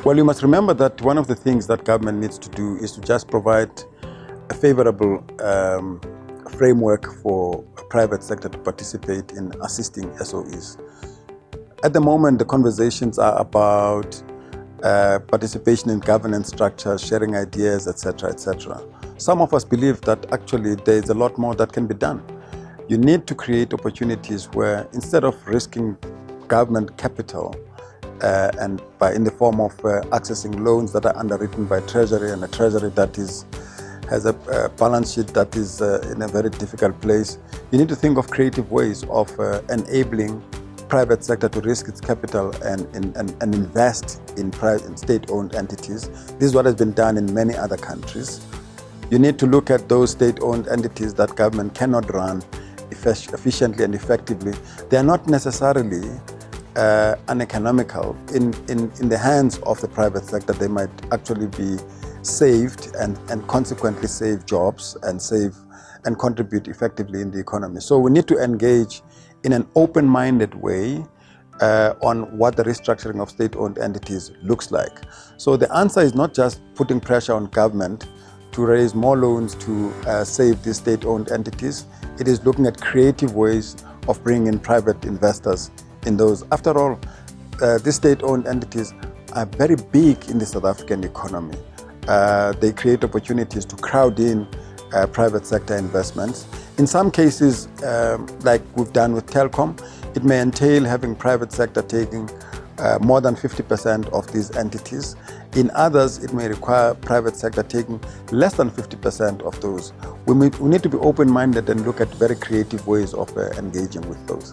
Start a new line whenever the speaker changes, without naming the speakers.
Well, you must remember that one of the things that government needs to do is to just provide a favorable framework for private sector to participate in assisting SOEs. At the moment, the conversations are about participation in governance structures, sharing ideas, etc., etc. Some of us believe that actually there is a lot more that can be done. You need to create opportunities where, instead of risking government capital and in the form of accessing loans that are underwritten by Treasury, and a Treasury that has a balance sheet that is in a very difficult place, you need to think of creative ways of enabling private sector to risk its capital and invest in state-owned entities. This is what has been done in many other countries. You need to look at those state-owned entities that government cannot run efficiently and effectively. They are not necessarily uneconomical. In the hands of the private sector, they might actually be saved and consequently save jobs and contribute effectively in the economy. So we need to engage in an open-minded way on what the restructuring of state-owned entities looks like. So the answer is not just putting pressure on government to raise more loans to save these state-owned entities. It is looking at creative ways of bringing in private investors in those. After all, these state-owned entities are very big in the South African economy. They create opportunities to crowd in private sector investments. In some cases, like we've done with Telkom, it may entail having private sector taking more than 50% of these entities. In others, it may require private sector taking less than 50% of those. We need to be open-minded and look at very creative ways of engaging with those.